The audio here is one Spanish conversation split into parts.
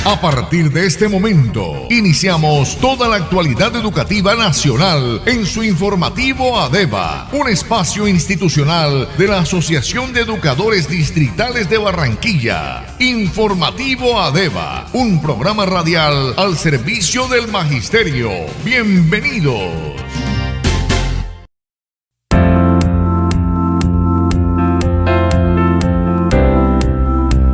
A partir de este momento, iniciamos toda la actualidad educativa nacional en su informativo ADEBA, un espacio institucional de la Asociación de Educadores Distritales de Barranquilla. Informativo ADEBA, un programa radial al servicio del magisterio. Bienvenidos.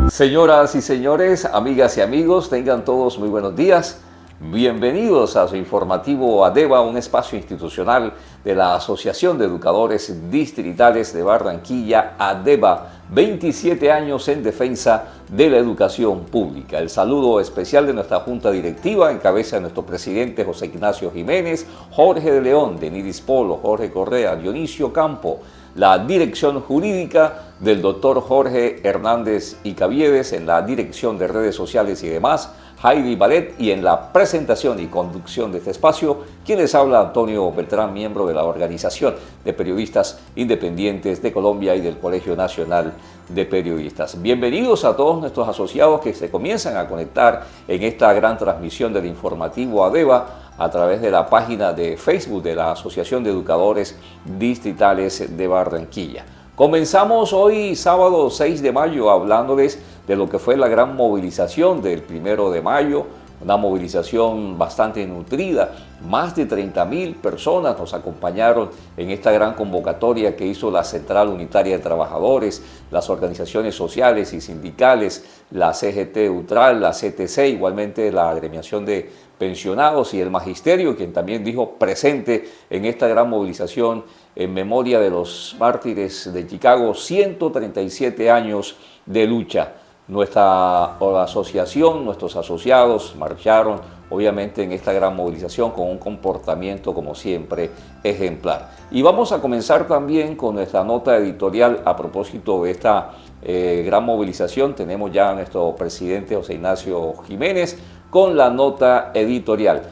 Señoras y señores, amigas y amigos, tengan todos muy buenos días. Bienvenidos a su informativo ADEBA, un espacio institucional de la Asociación de Educadores Distritales de Barranquilla, ADEBA, 27 años en defensa de la educación pública. El saludo especial de nuestra Junta Directiva, en cabeza de nuestro presidente José Ignacio Jiménez, Jorge de León, Denidis Polo, Jorge Correa, Dionisio Campo, la dirección jurídica del doctor Jorge Hernández y Caviedes, en la dirección de redes sociales y demás, Heidi Ballet, y en la presentación y conducción de este espacio, quien les habla, Antonio Beltrán, miembro de la Organización de Periodistas Independientes de Colombia y del Colegio Nacional de Periodistas. Bienvenidos a todos nuestros asociados que se comienzan a conectar en esta gran transmisión del informativo ADEBA a través de la página de Facebook de la Asociación de Educadores Distritales de Barranquilla. Comenzamos hoy, sábado 6 de mayo, hablándoles de lo que fue la gran movilización del 1 de mayo, una movilización bastante nutrida. Más de 30.000 personas nos acompañaron en esta gran convocatoria que hizo la Central Unitaria de Trabajadores, las organizaciones sociales y sindicales, la CGT UTRAL, la CTC, igualmente la agremiación de pensionados y el magisterio, quien también dijo presente en esta gran movilización en memoria de los mártires de Chicago, 137 años de lucha. Nuestra asociación, nuestros asociados marcharon obviamente en esta gran movilización con un comportamiento como siempre ejemplar. Y vamos a comenzar también con nuestra nota editorial a propósito de esta gran movilización. Tenemos ya a nuestro presidente José Ignacio Jiménez con la nota editorial.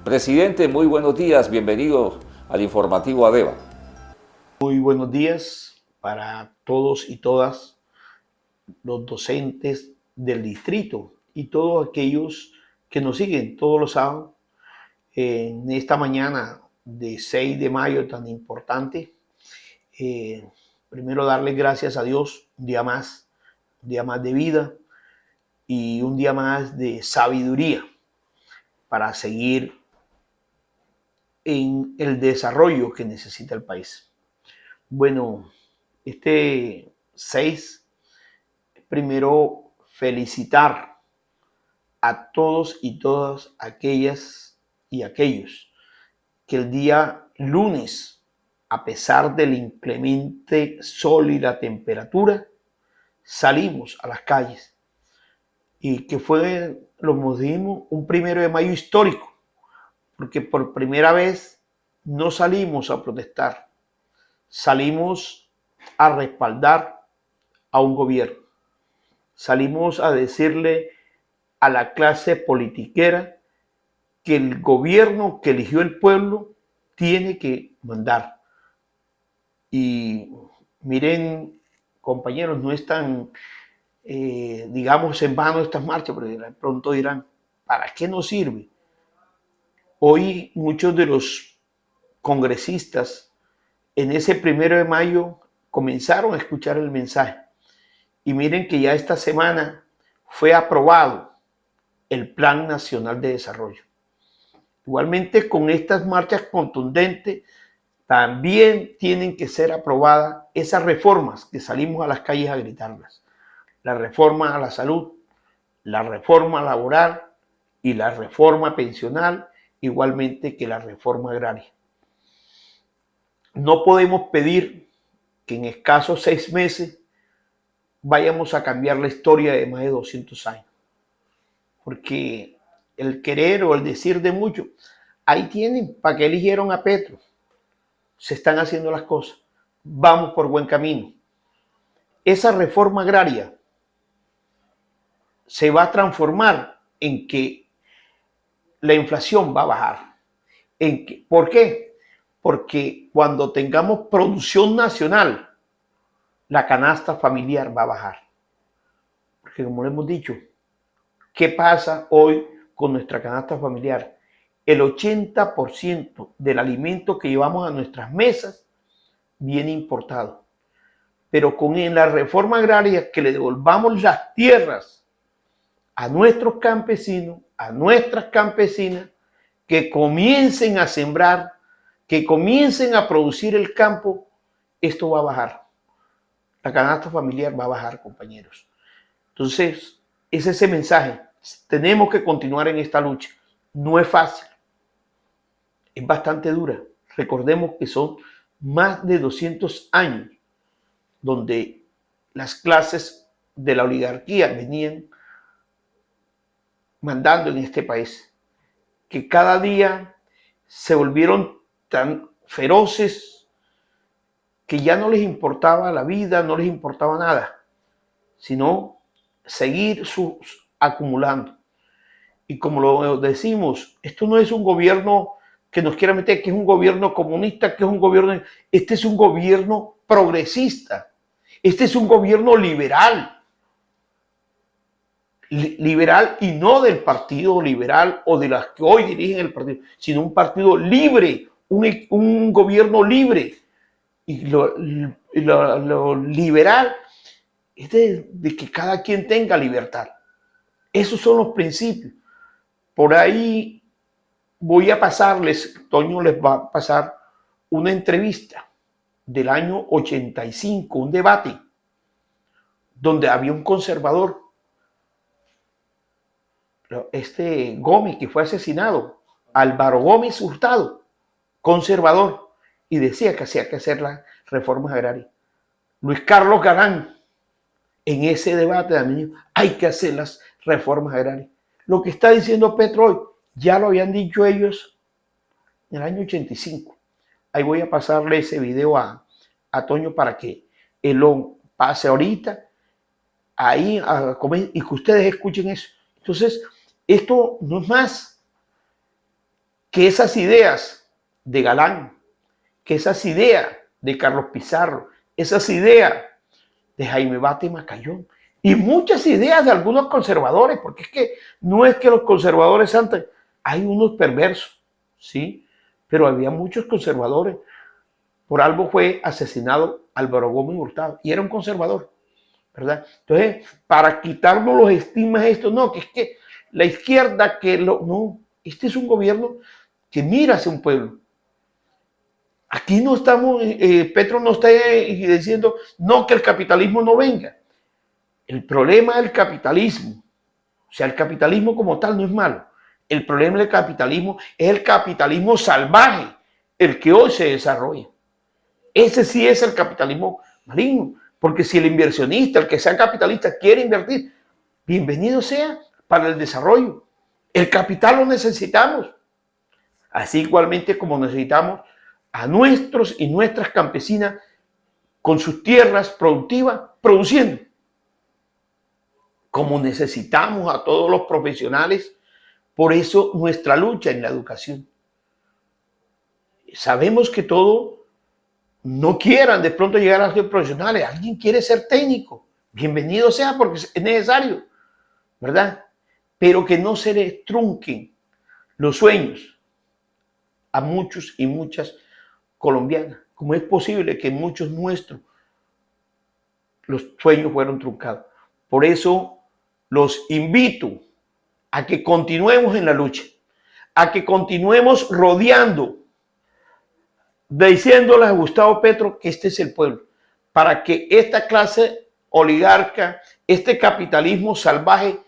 Presidente, muy buenos días, bienvenido al informativo ADEBA. Muy buenos días para todos y todas los docentes del distrito y todos aquellos que nos siguen todos los sábados en esta mañana de 6 de mayo tan importante. Primero darles gracias a Dios, un día más de vida y un día más de sabiduría para seguir en el desarrollo que necesita el país. Bueno, este 6, primero felicitar a todos y todas aquellas y aquellos que el día lunes, a pesar del inclemente sol y la temperatura, salimos a las calles y que fue, lo dijimos, un 1 de mayo histórico, porque por primera vez no salimos a protestar, salimos a respaldar a un gobierno. Salimos a decirle a la clase politiquera que el gobierno que eligió el pueblo tiene que mandar. Y miren, compañeros, no están, digamos, en vano estas marchas, porque de pronto dirán, ¿para qué nos sirve? Hoy muchos de los congresistas en ese 1 de mayo comenzaron a escuchar el mensaje. Y miren que ya esta semana fue aprobado el Plan Nacional de Desarrollo. Igualmente, con estas marchas contundentes, también tienen que ser aprobadas esas reformas que salimos a las calles a gritarlas. La reforma a la salud, la reforma laboral y la reforma pensional, igualmente que la reforma agraria. No podemos pedir que en escasos 6 meses vayamos a cambiar la historia de más de 200 años. Porque el querer o el decir de muchos, ahí tienen, ¿para qué eligieron a Petro? Se están haciendo las cosas. Vamos por buen camino. Esa reforma agraria se va a transformar en que la inflación va a bajar. ¿Por qué? Porque cuando tengamos producción nacional, la canasta familiar va a bajar. Porque como lo hemos dicho, ¿Qué pasa hoy con nuestra canasta familiar? El 80% del alimento que llevamos a nuestras mesas viene importado. Pero con la reforma agraria, que le devolvamos las tierras a nuestros campesinos, a nuestras campesinas, que comiencen a sembrar, que comiencen a producir el campo, esto va a bajar. La canasta familiar va a bajar, compañeros. Entonces, es ese mensaje. Tenemos que continuar en esta lucha. No es fácil. Es bastante dura. Recordemos que son más de 200 años donde las clases de la oligarquía venían mandando en este país, que cada día se volvieron tan feroces que ya no les importaba la vida, no les importaba nada, sino seguir acumulando. Y como lo decimos, esto no es un gobierno que nos quiera meter, que es un gobierno comunista, que es un gobierno... Este es un gobierno progresista. Este es un gobierno liberal. Liberal, y no del partido liberal o de las que hoy dirigen el partido, sino un partido libre, un gobierno libre. Y lo liberal es de que cada quien tenga libertad. Esos son los principios. Por ahí voy a pasarles, Toño les va a pasar una entrevista del año 85, un debate donde había un conservador, Gómez, que fue asesinado, Álvaro Gómez Hurtado, conservador, y decía que hacía que hacer las reformas agrarias. Luis Carlos Galán, en ese debate también, hay que hacer las reformas agrarias. Lo que está diciendo Petro hoy, ya lo habían dicho ellos en el año 85. Ahí voy a pasarle ese video a Toño para que él lo pase ahorita, ahí y que ustedes escuchen eso. Entonces, esto no es más que esas ideas de Galán, que esas ideas de Carlos Pizarro, esas ideas de Jaime Bate Macayón y muchas ideas de algunos conservadores, porque es que no es que los conservadores antes, hay unos perversos, ¿sí? Pero había muchos conservadores. Por algo fue asesinado Álvaro Gómez Hurtado y era un conservador, ¿verdad? Entonces, para quitarnos los estigmas esto, no, que es que la izquierda no, este es un gobierno que mira hacia un pueblo. Aquí no estamos, Petro no está diciendo, no, que el capitalismo no venga. El problema del capitalismo, o sea, el capitalismo como tal no es malo. El problema del capitalismo es el capitalismo salvaje, el que hoy se desarrolla. Ese sí es el capitalismo maligno, porque si el inversionista, el que sea capitalista, quiere invertir, bienvenido sea para el desarrollo. El capital lo necesitamos, así igualmente como necesitamos a nuestros y nuestras campesinas con sus tierras productivas produciendo. Como necesitamos a todos los profesionales, por eso nuestra lucha en la educación. Sabemos que todos no quieran de pronto llegar a ser profesionales. Alguien quiere ser técnico. Bienvenido sea porque es necesario, ¿verdad? Pero que no se les trunquen los sueños a muchos y muchas colombianas. ¿Cómo es posible que muchos nuestros los sueños fueron truncados? Por eso los invito a que continuemos en la lucha, a que continuemos rodeando, diciéndole a Gustavo Petro que este es el pueblo, para que esta clase oligarca, este capitalismo salvaje,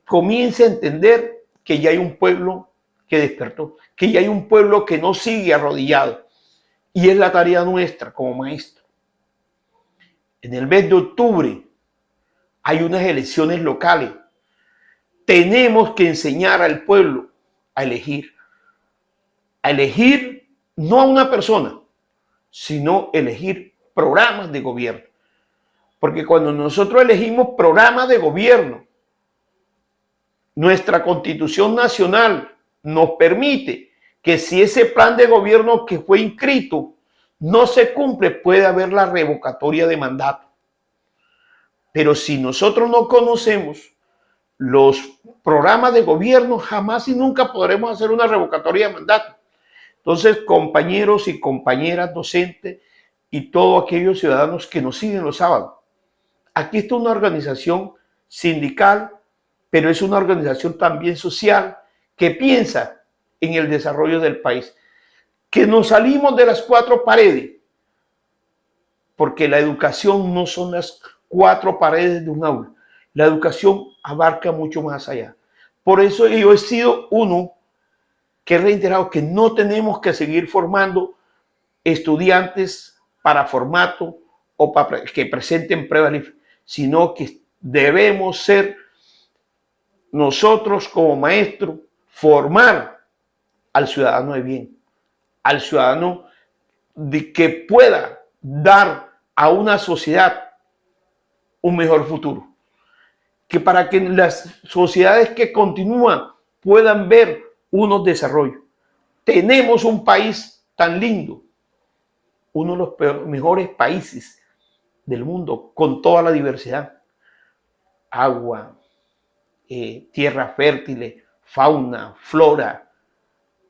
comience a entender que ya hay un pueblo que despertó, que ya hay un pueblo que no sigue arrodillado. Y es la tarea nuestra como maestro. En el mes de octubre hay unas elecciones locales. Tenemos que enseñar al pueblo a elegir no a una persona, sino elegir programas de gobierno. Porque cuando nosotros elegimos programas de gobierno, nuestra Constitución Nacional nos permite que si ese plan de gobierno que fue inscrito no se cumple, puede haber la revocatoria de mandato. Pero si nosotros no conocemos los programas de gobierno, jamás y nunca podremos hacer una revocatoria de mandato. Entonces, compañeros y compañeras docentes y todos aquellos ciudadanos que nos siguen los sábados, aquí está una organización sindical, pero es una organización también social que piensa en el desarrollo del país, que nos salimos de las cuatro paredes, porque la educación no son las cuatro paredes de un aula, la educación abarca mucho más allá. Por eso yo he sido uno que he reiterado que no tenemos que seguir formando estudiantes para formato o para que presenten pruebas libres, sino que debemos ser nosotros como maestros, formar al ciudadano de bien, al ciudadano de que pueda dar a una sociedad un mejor futuro, que para que las sociedades que continúan puedan ver unos desarrollos. Tenemos un país tan lindo, uno de los mejores países del mundo, con toda la diversidad, agua, tierras fértiles, fauna, flora,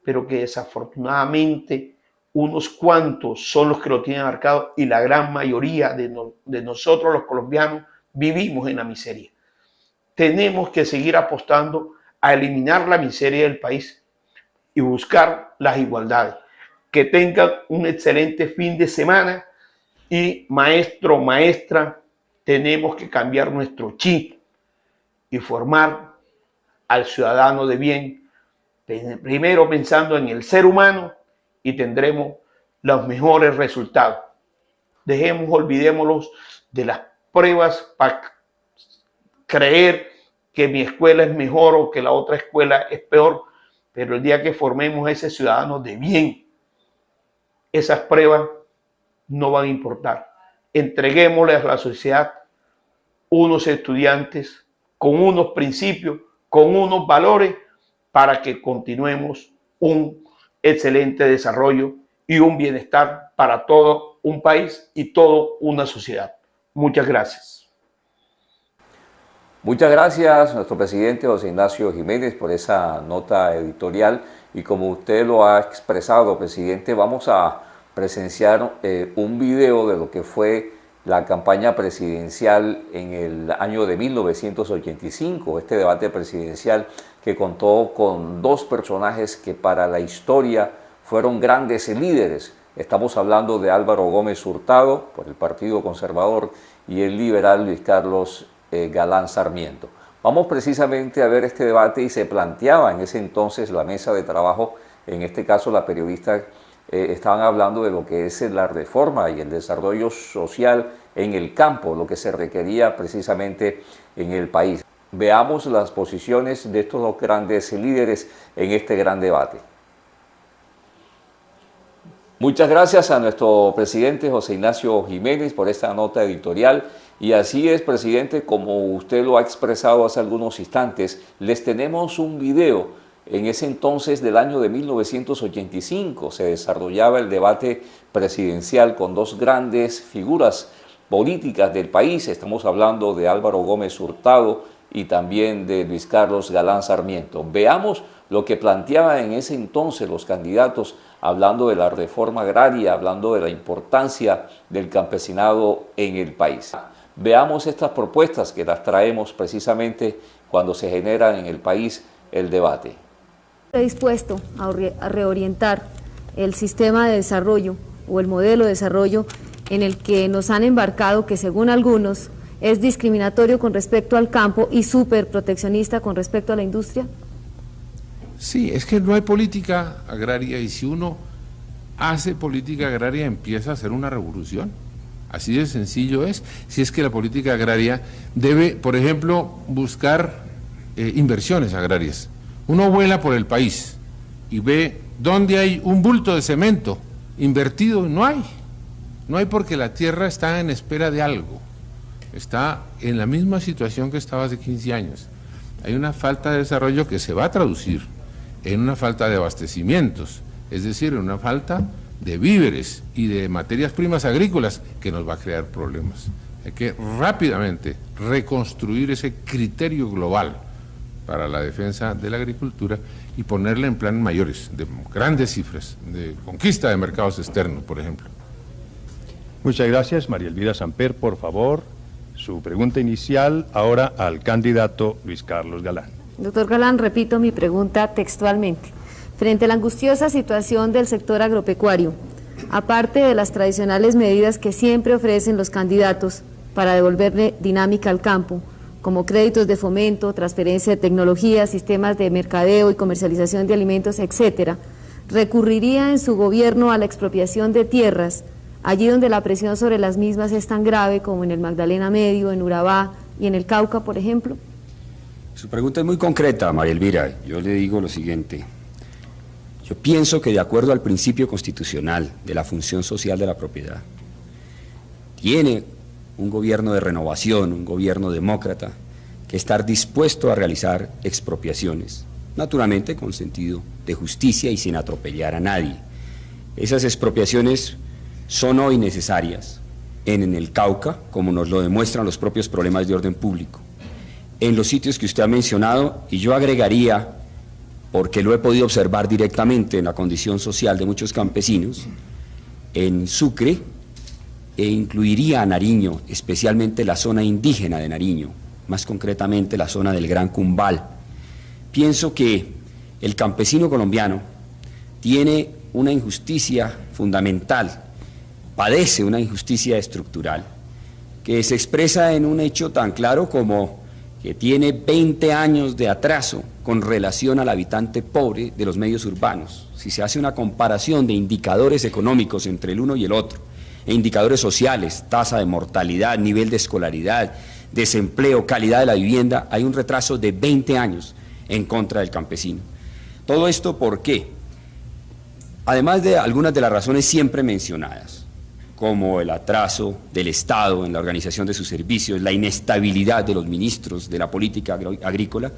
pero que desafortunadamente unos cuantos son los que lo tienen marcado y la gran mayoría de nosotros los colombianos vivimos en la miseria. Tenemos que seguir apostando a eliminar la miseria del país y buscar las igualdades. Que tengan un excelente fin de semana y maestro, maestra, tenemos que cambiar nuestro chip y formar al ciudadano de bien, primero pensando en el ser humano, y tendremos los mejores resultados. Olvidémonos de las pruebas para creer que mi escuela es mejor o que la otra escuela es peor, pero el día que formemos a ese ciudadano de bien, esas pruebas no van a importar. Entreguémosle a la sociedad unos estudiantes con unos principios, con unos valores, para que continuemos un excelente desarrollo y un bienestar para todo un país y toda una sociedad. Muchas gracias. Muchas gracias, nuestro presidente José Ignacio Jiménez, por esa nota editorial. Y como usted lo ha expresado, presidente, vamos a presenciar un video de lo que fue la campaña presidencial en el año de 1985, este debate presidencial que contó con dos personajes que para la historia fueron grandes líderes. Estamos hablando de Álvaro Gómez Hurtado por el Partido Conservador y el liberal Luis Carlos Galán Sarmiento. Vamos precisamente a ver este debate y se planteaba en ese entonces la mesa de trabajo, en este caso la periodista estaban hablando de lo que es la reforma y el desarrollo social en el campo, lo que se requería precisamente en el país. Veamos las posiciones de estos dos grandes líderes en este gran debate. Muchas gracias a nuestro presidente José Ignacio Jiménez por esta nota editorial. Y así es, presidente, como usted lo ha expresado hace algunos instantes, les tenemos un video. En ese entonces del año de 1985 se desarrollaba el debate presidencial con dos grandes figuras políticas del país. Estamos hablando de Álvaro Gómez Hurtado y también de Luis Carlos Galán Sarmiento. Veamos lo que planteaban en ese entonces los candidatos, hablando de la reforma agraria, hablando de la importancia del campesinado en el país. Veamos estas propuestas que las traemos precisamente cuando se generan en el país el debate. Estoy dispuesto a reorientar el sistema de desarrollo o el modelo de desarrollo en el que nos han embarcado, que según algunos es discriminatorio con respecto al campo y súper proteccionista con respecto a la industria. Sí, es que no hay política agraria y si uno hace política agraria empieza a hacer una revolución. Así de sencillo es. Si es que la política agraria debe, por ejemplo, buscar inversiones agrarias. Uno vuela por el país y ve dónde hay un bulto de cemento invertido, no hay. No hay porque la tierra está en espera de algo. Está en la misma situación que estaba hace 15 años. Hay una falta de desarrollo que se va a traducir en una falta de abastecimientos, es decir, en una falta de víveres y de materias primas agrícolas que nos va a crear problemas. Hay que rápidamente reconstruir ese criterio global para la defensa de la agricultura y ponerla en planes mayores, de grandes cifras, de conquista de mercados externos, por ejemplo. Muchas gracias, María Elvira Samper. Por favor, su pregunta inicial ahora al candidato Luis Carlos Galán. Doctor Galán, repito mi pregunta textualmente. Frente a la angustiosa situación del sector agropecuario, aparte de las tradicionales medidas que siempre ofrecen los candidatos para devolverle dinámica al campo, como créditos de fomento, transferencia de tecnología, sistemas de mercadeo y comercialización de alimentos, etcétera, ¿recurriría en su gobierno a la expropiación de tierras, allí donde la presión sobre las mismas es tan grave como en el Magdalena Medio, en Urabá y en el Cauca, por ejemplo? Su pregunta es muy concreta, María Elvira. Yo le digo lo siguiente. Yo pienso que de acuerdo al principio constitucional de la función social de la propiedad, tiene un gobierno de renovación, un gobierno demócrata, que estar dispuesto a realizar expropiaciones, naturalmente con sentido de justicia y sin atropellar a nadie. Esas expropiaciones son hoy necesarias en el Cauca, como nos lo demuestran los propios problemas de orden público, en los sitios que usted ha mencionado, y yo agregaría, porque lo he podido observar directamente en la condición social de muchos campesinos, en Sucre, e incluiría a Nariño, especialmente la zona indígena de Nariño, más concretamente la zona del Gran Cumbal. Pienso que el campesino colombiano tiene una injusticia fundamental, padece una injusticia estructural, que se expresa en un hecho tan claro como que tiene 20 años de atraso con relación al habitante pobre de los medios urbanos. Si se hace una comparación de indicadores económicos entre el uno y el otro, e indicadores sociales, tasa de mortalidad, nivel de escolaridad, desempleo, calidad de la vivienda, hay un retraso de 20 años en contra del campesino. Todo esto, ¿por qué? Además de algunas de las razones siempre mencionadas, como el atraso del Estado en la organización de sus servicios, la inestabilidad de los ministros de la política agrícola,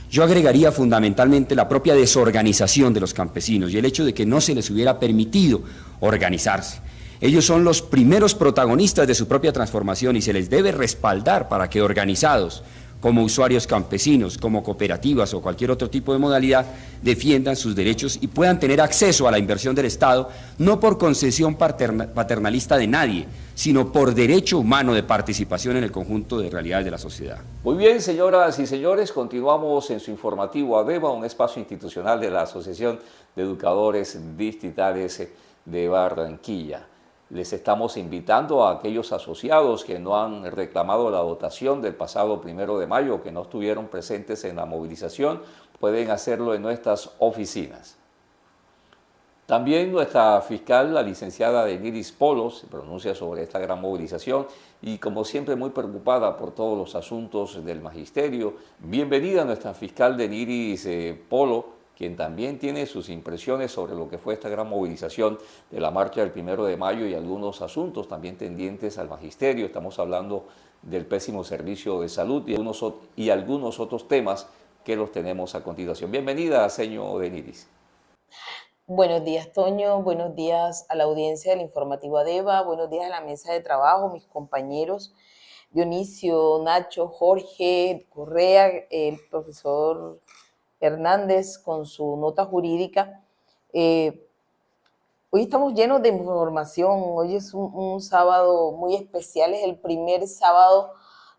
yo agregaría fundamentalmente la propia desorganización de los campesinos y el hecho de que no se les hubiera permitido organizarse. Ellos son los primeros protagonistas de su propia transformación y se les debe respaldar para que organizados, como usuarios campesinos, como cooperativas o cualquier otro tipo de modalidad, defiendan sus derechos y puedan tener acceso a la inversión del Estado, no por concesión paternalista de nadie, sino por derecho humano de participación en el conjunto de realidades de la sociedad. Muy bien, señoras y señores, continuamos en su informativo ADEBA, un espacio institucional de la Asociación de Educadores Distritales de Barranquilla. Les estamos invitando a aquellos asociados que no han reclamado la dotación del pasado 1 de mayo, que no estuvieron presentes en la movilización, pueden hacerlo en nuestras oficinas. También nuestra fiscal, la licenciada Deniris Polo, se pronuncia sobre esta gran movilización y como siempre muy preocupada por todos los asuntos del magisterio. Bienvenida nuestra fiscal Deniris Polo, quien también tiene sus impresiones sobre lo que fue esta gran movilización de la marcha del 1 de mayo y algunos asuntos también tendientes al magisterio. Estamos hablando del pésimo servicio de salud y algunos otros temas que los tenemos a continuación. Bienvenida, señor Deniris. Buenos días, Toño. Buenos días a la audiencia del informativo ADEBA. Buenos días a la mesa de trabajo, mis compañeros Dionisio, Nacho, Jorge, Correa, el profesor Hernández con su nota jurídica. Hoy estamos llenos de información. Hoy es un sábado muy especial, es el primer sábado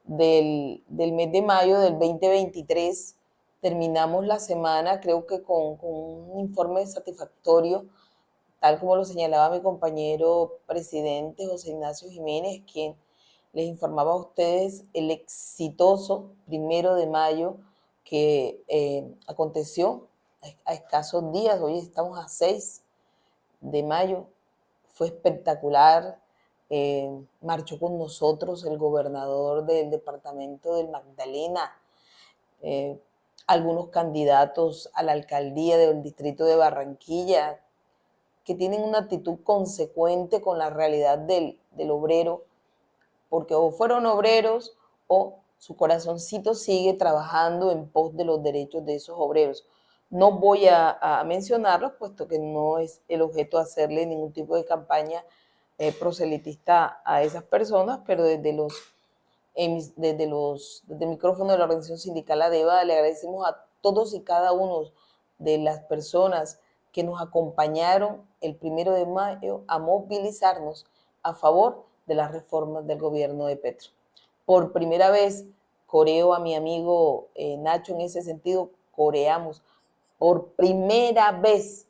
del mes de mayo del 2023. Terminamos la semana, creo que con un informe satisfactorio, tal como lo señalaba mi compañero presidente José Ignacio Jiménez, quien les informaba a ustedes el exitoso 1 de mayo que aconteció a escasos días. Hoy estamos a 6 de mayo, fue espectacular, marchó con nosotros el gobernador del departamento del Magdalena, algunos candidatos a la alcaldía del distrito de Barranquilla, que tienen una actitud consecuente con la realidad del obrero, porque o fueron obreros o su corazoncito sigue trabajando en pos de los derechos de esos obreros. No voy a mencionarlos, puesto que no es el objeto hacerle ningún tipo de campaña proselitista a esas personas, pero desde los desde el micrófono de la organización sindical ADEVA, le agradecemos a todos y cada uno de las personas que nos acompañaron el 1 de mayo a movilizarnos a favor de las reformas del gobierno de Petro. Por primera vez, coreo a mi amigo Nacho en ese sentido, coreamos. Por primera vez,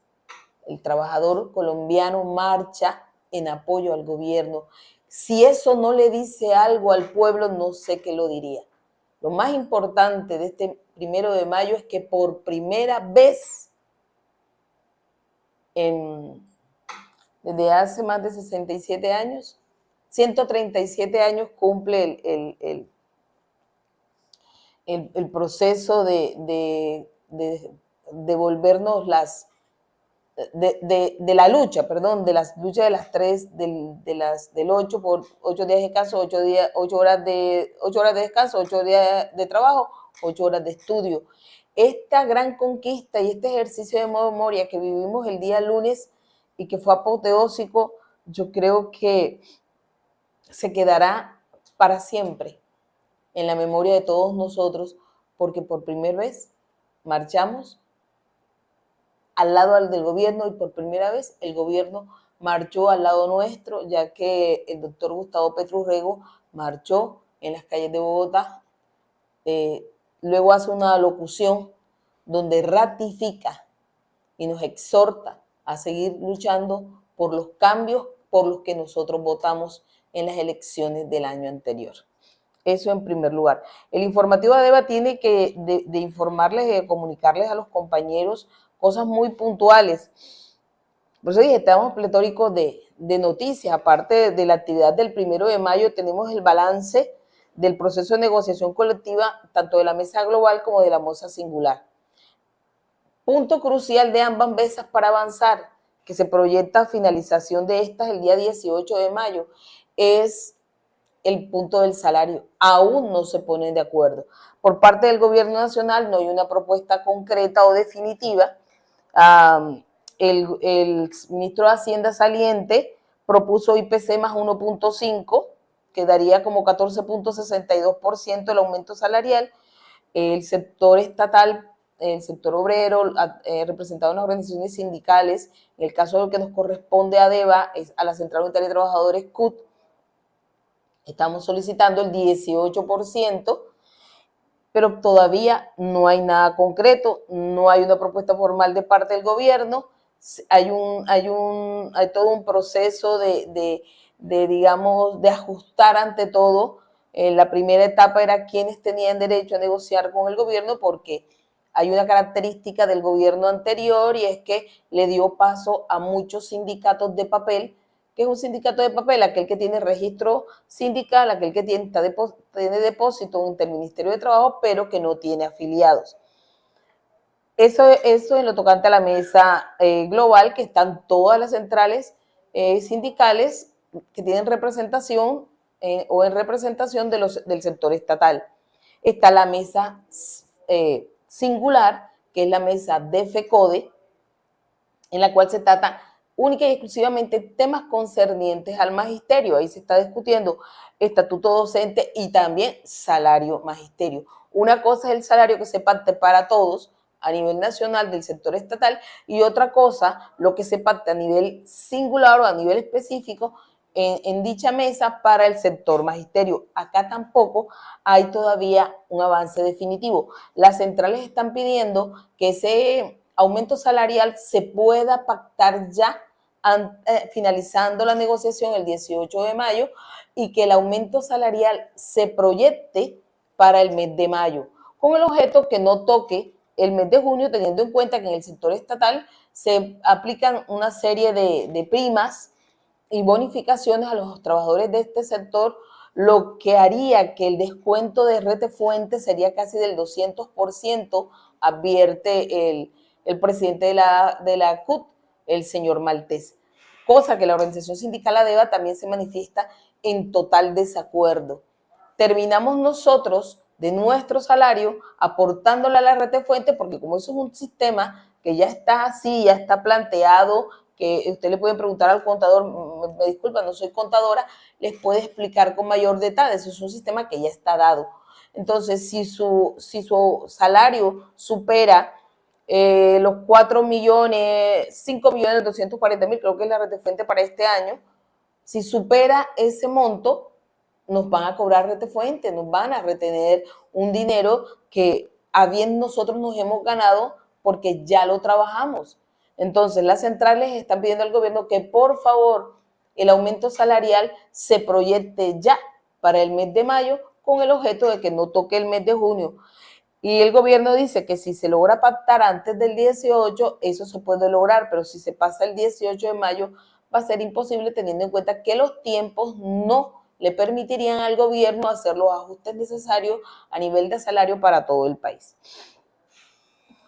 el trabajador colombiano marcha en apoyo al gobierno. Si eso no le dice algo al pueblo, no sé qué lo diría. Lo más importante de este 1 de mayo es que por primera vez, desde hace más de 67 años, 137 años cumple el proceso de devolvernos de la lucha, perdón, de las luchas de las 3, del 8 por 8 días de descanso, 8 horas de descanso, 8 días de trabajo, 8 horas de estudio. Esta gran conquista y este ejercicio de memoria que vivimos el día lunes y que fue apoteósico, yo creo que se quedará para siempre en la memoria de todos nosotros, porque por primera vez marchamos al lado del gobierno y por primera vez el gobierno marchó al lado nuestro, ya que el doctor Gustavo Petro Urrego marchó en las calles de Bogotá, luego hace una alocución donde ratifica y nos exhorta a seguir luchando por los cambios por los que nosotros votamos en las elecciones del año anterior. Eso en primer lugar. El informativo ADEVA tiene que de informarles y de comunicarles a los compañeros cosas muy puntuales. Por eso dije, estamos pletóricos de noticias. Aparte de la actividad del 1 de mayo, tenemos el balance del proceso de negociación colectiva, tanto de la mesa global como de la mesa singular. Punto crucial de ambas mesas para avanzar, que se proyecta finalización de estas el día 18 de mayo, es el punto del salario. Aún no se ponen de acuerdo. Por parte del gobierno nacional no hay una propuesta concreta o definitiva. El ministro de Hacienda saliente propuso IPC más 1.5, que daría como 14.62% el aumento salarial. El sector estatal, el sector obrero, representado en las organizaciones sindicales, en el caso de lo que nos corresponde a ADEVA, es a la Central Unitaria de Trabajadores CUT, estamos solicitando el 18%, pero todavía no hay nada concreto, no hay una propuesta formal de parte del gobierno, hay todo un proceso digamos, de ajustar ante todo. La primera etapa era quienes tenían derecho a negociar con el gobierno, porque hay una característica del gobierno anterior y es que le dio paso a muchos sindicatos de papel. ¿Qué es un sindicato de papel? Aquel que tiene registro sindical, aquel que tiene depósito ante el Ministerio de Trabajo, pero que no tiene afiliados. Eso en lo tocante a la mesa global, que están todas las centrales sindicales que tienen representación o en representación del sector estatal. Está la mesa singular, que es la mesa de FECODE, en la cual se trata única y exclusivamente temas concernientes al magisterio. Ahí se está discutiendo estatuto docente y también salario magisterio. Una cosa es el salario que se pacte para todos a nivel nacional del sector estatal, y otra cosa, lo que se pacte a nivel singular o a nivel específico en dicha mesa para el sector magisterio. Acá tampoco hay todavía un avance definitivo. Las centrales están pidiendo que ese aumento salarial se pueda pactar ya finalizando la negociación el 18 de mayo y que el aumento salarial se proyecte para el mes de mayo, con el objeto que no toque el mes de junio, teniendo en cuenta que en el sector estatal se aplican una serie de primas y bonificaciones a los trabajadores de este sector, lo que haría que el descuento de RT sería casi del 200%, advierte el presidente de la CUT, el señor Maltés, cosa que la organización sindical ADEVA también se manifiesta en total desacuerdo. Terminamos nosotros de nuestro salario aportándole a la RT, porque como eso es un sistema que ya está así, ya está planteado que usted le puede preguntar al contador, me disculpa, no soy contadora, les puede explicar con mayor detalle. Eso es un sistema que ya está dado. Entonces, si su salario supera los 5.240.000, creo que es la renta fuente para este año, si supera ese monto, nos van a cobrar renta fuente, nos van a retener un dinero que a bien nosotros nos hemos ganado porque ya lo trabajamos. Entonces, las centrales están pidiendo al gobierno que por favor el aumento salarial se proyecte ya para el mes de mayo con el objeto de que no toque el mes de junio. Y el gobierno dice que si se logra pactar antes del 18, eso se puede lograr, pero si se pasa el 18 de mayo va a ser imposible, teniendo en cuenta que los tiempos no le permitirían al gobierno hacer los ajustes necesarios a nivel de salario para todo el país.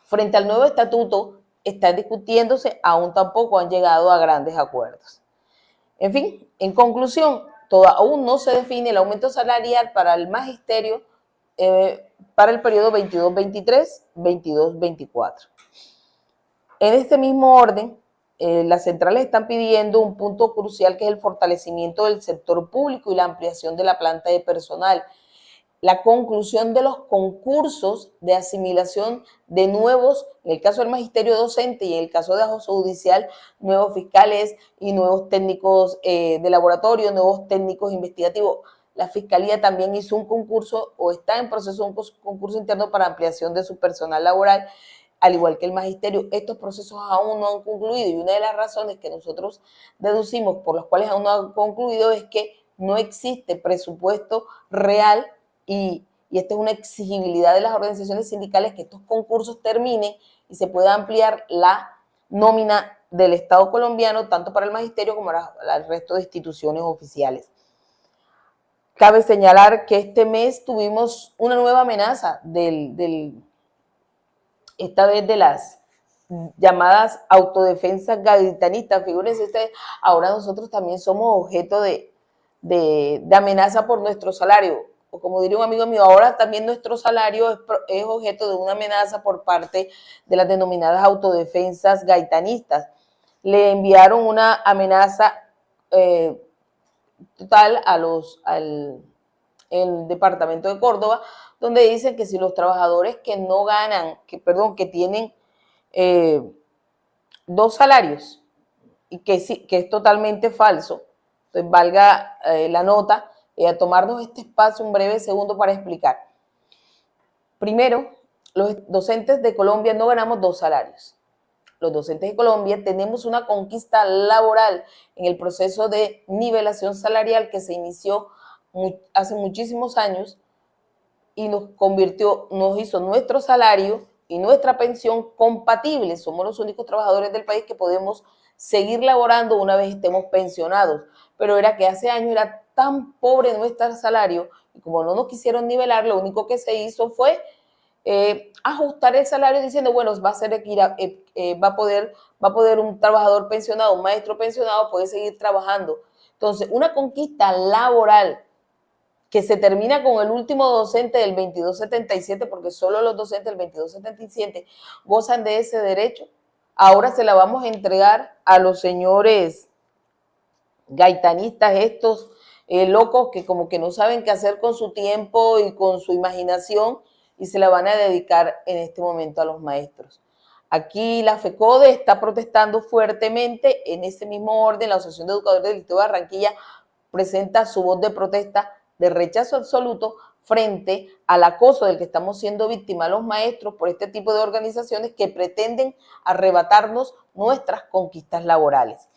Frente al nuevo estatuto, está discutiéndose, aún tampoco han llegado a grandes acuerdos. En fin, en conclusión, aún no se define el aumento salarial para el magisterio para el periodo 22-23, 22-24. En este mismo orden, las centrales están pidiendo un punto crucial, que es el fortalecimiento del sector público y la ampliación de la planta de personal, la conclusión de los concursos de asimilación de nuevos, en el caso del magisterio docente y en el caso de ajuste judicial, nuevos fiscales y nuevos técnicos de laboratorio, nuevos técnicos investigativos. La Fiscalía también hizo un concurso o está en proceso de un concurso interno para ampliación de su personal laboral, al igual que el magisterio. Estos procesos aún no han concluido, y una de las razones que nosotros deducimos por las cuales aún no han concluido es que no existe presupuesto real, y esta es una exigibilidad de las organizaciones sindicales, que estos concursos terminen y se pueda ampliar la nómina del Estado colombiano, tanto para el magisterio como para el resto de instituciones oficiales. Cabe señalar que este mes tuvimos una nueva amenaza esta vez de las llamadas autodefensas gaitanistas. Figúrense ustedes, ahora nosotros también somos objeto de amenaza por nuestro salario. O como diría un amigo mío, ahora también nuestro salario es objeto de una amenaza por parte de las denominadas autodefensas gaitanistas. Le enviaron una amenaza total al departamento de Córdoba, donde dicen que si los trabajadores que no ganan, que tienen 2 salarios, y que es totalmente falso, entonces valga la nota, a tomarnos este espacio un breve segundo para explicar. Primero, los docentes de Colombia no ganamos 2 salarios. Los docentes de Colombia tenemos una conquista laboral en el proceso de nivelación salarial que se inició hace muchísimos años y nos hizo nuestro salario y nuestra pensión compatibles. Somos los únicos trabajadores del país que podemos seguir laborando una vez estemos pensionados. Pero era que hace años era tan pobre nuestro salario, y como no nos quisieron nivelar, lo único que se hizo fue ajustar el salario diciendo, bueno, va a poder un trabajador pensionado, un maestro pensionado puede seguir trabajando. Entonces, una conquista laboral que se termina con el último docente del 2277, porque solo los docentes del 2277 gozan de ese derecho. Ahora se la vamos a entregar a los señores gaitanistas, estos locos que como que no saben qué hacer con su tiempo y con su imaginación, y se la van a dedicar en este momento a los maestros. Aquí la FECODE está protestando fuertemente. En ese mismo orden, la Asociación de Educadores del Distrito de Barranquilla presenta su voz de protesta de rechazo absoluto frente al acoso del que estamos siendo víctimas los maestros por este tipo de organizaciones que pretenden arrebatarnos nuestras conquistas laborales.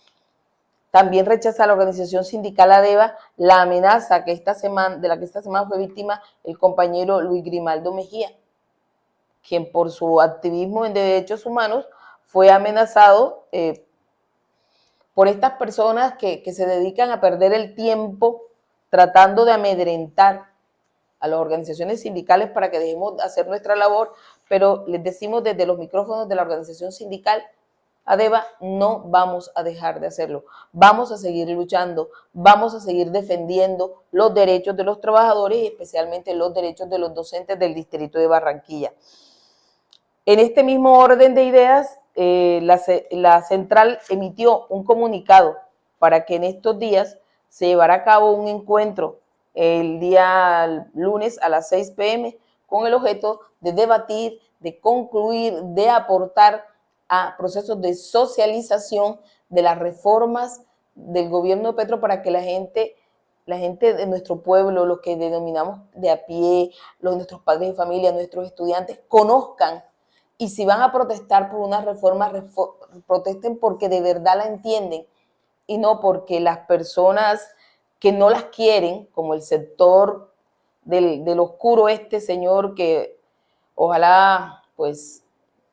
También rechaza la organización sindical ADEVA la amenaza de la que esta semana fue víctima el compañero Luis Grimaldo Mejía, quien por su activismo en derechos humanos fue amenazado por estas personas que se dedican a perder el tiempo tratando de amedrentar a las organizaciones sindicales para que dejemos de hacer nuestra labor, pero les decimos desde los micrófonos de la organización sindical ADEVA, no vamos a dejar de hacerlo. Vamos a seguir luchando, vamos a seguir defendiendo los derechos de los trabajadores y especialmente los derechos de los docentes del distrito de Barranquilla. En este mismo orden de ideas, la central emitió un comunicado para que en estos días se llevara a cabo un encuentro el día lunes a las 6 p.m. con el objeto de debatir, de concluir, de aportar a procesos de socialización de las reformas del gobierno de Petro para que la gente de nuestro pueblo, los que denominamos de a pie, nuestros padres de familia, nuestros estudiantes, conozcan. Y si van a protestar por una reforma, protesten porque de verdad la entienden y no porque las personas que no las quieren, como el sector del oscuro señor que ojalá pues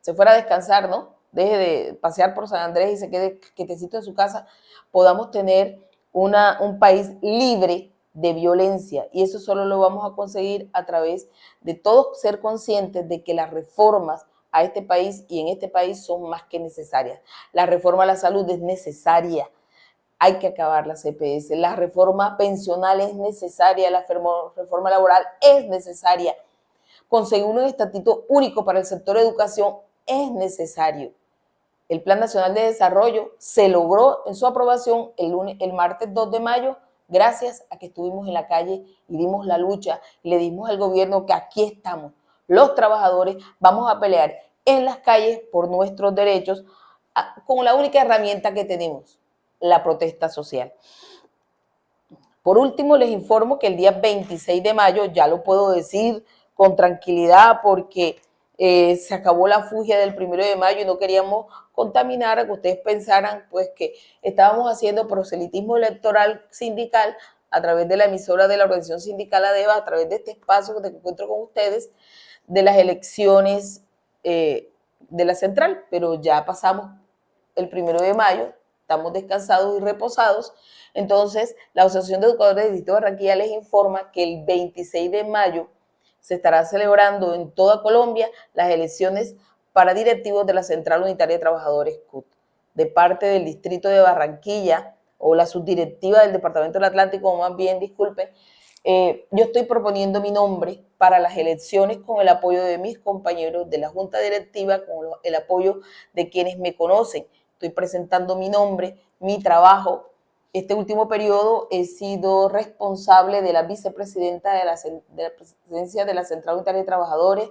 se fuera a descansar, ¿no? Deje de pasear por San Andrés y se quede quietecito en su casa, podamos tener un país libre de violencia. Y eso solo lo vamos a conseguir a través de todos ser conscientes de que las reformas a este país y en este país son más que necesarias. La reforma a la salud es necesaria. Hay que acabar la CPS. La reforma pensional es necesaria. La reforma laboral es necesaria. Conseguir un estatuto único para el sector educación es necesario. El Plan Nacional de Desarrollo se logró en su aprobación el martes 2 de mayo gracias a que estuvimos en la calle y dimos la lucha y le dimos al gobierno que aquí estamos. Los trabajadores vamos a pelear en las calles por nuestros derechos con la única herramienta que tenemos, la protesta social. Por último, les informo que el día 26 de mayo, ya lo puedo decir con tranquilidad porque se acabó la fugia del 1 de mayo y no queríamos contaminar a que ustedes pensaran pues que estábamos haciendo proselitismo electoral sindical a través de la emisora de la organización sindical ADEVA, a través de este espacio de encuentro con ustedes, de las elecciones de la central, pero ya pasamos el 1 de mayo, estamos descansados y reposados. Entonces, la Asociación de Educadores del Distrito de Barranquilla les informa que el 26 de mayo se estará celebrando en toda Colombia las elecciones para directivos de la Central Unitaria de Trabajadores CUT. De parte del Distrito de Barranquilla, o la subdirectiva del Departamento del Atlántico, o más bien, disculpen, yo estoy proponiendo mi nombre para las elecciones con el apoyo de mis compañeros de la Junta Directiva, con el apoyo de quienes me conocen. Estoy presentando mi nombre, mi trabajo. Este último periodo he sido responsable de la vicepresidenta de la presidencia de la Central Unitaria de Trabajadores.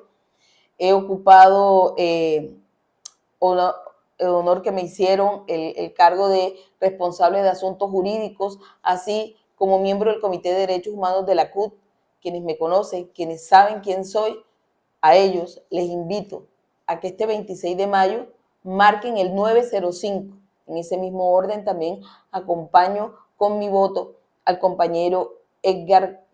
He ocupado el honor que me hicieron el cargo de responsable de asuntos jurídicos, así como miembro del Comité de Derechos Humanos de la CUT. Quienes me conocen, quienes saben quién soy, a ellos les invito a que este 26 de mayo marquen el 905. En ese mismo orden también acompaño con mi voto al compañero Edgar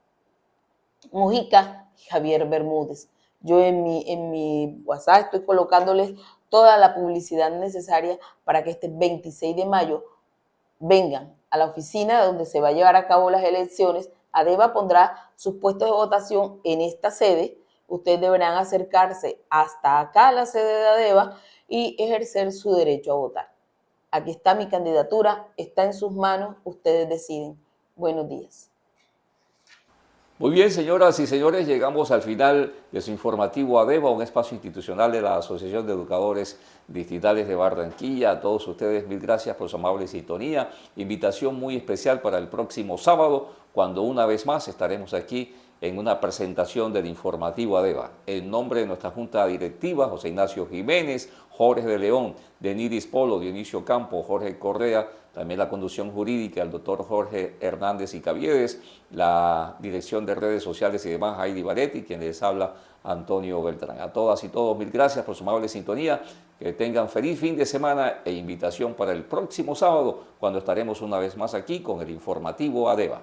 Mujica y Javier Bermúdez. Yo en mi WhatsApp estoy colocándoles toda la publicidad necesaria para que este 26 de mayo vengan a la oficina donde se va a llevar a cabo las elecciones. ADEVA pondrá sus puestos de votación en esta sede. Ustedes deberán acercarse hasta acá a la sede de ADEVA y ejercer su derecho a votar. Aquí está mi candidatura, está en sus manos, ustedes deciden. Buenos días. Muy bien, señoras y señores, llegamos al final de su informativo ADEVA, un espacio institucional de la Asociación de Educadores Distritales de Barranquilla. A todos ustedes, mil gracias por su amable sintonía. Invitación muy especial para el próximo sábado, cuando una vez más estaremos aquí en una presentación del informativo ADEVA. En nombre de nuestra Junta Directiva, José Ignacio Jiménez, Jorge de León, Deniris Polo, Dionisio Campo, Jorge Correa, también la conducción jurídica, el doctor Jorge Hernández y Caviedes, la dirección de redes sociales y demás, Heidi Baretti, quien les habla, Antonio Beltrán. A todas y todos, mil gracias por su amable sintonía, que tengan feliz fin de semana e invitación para el próximo sábado, cuando estaremos una vez más aquí con el informativo ADEVA.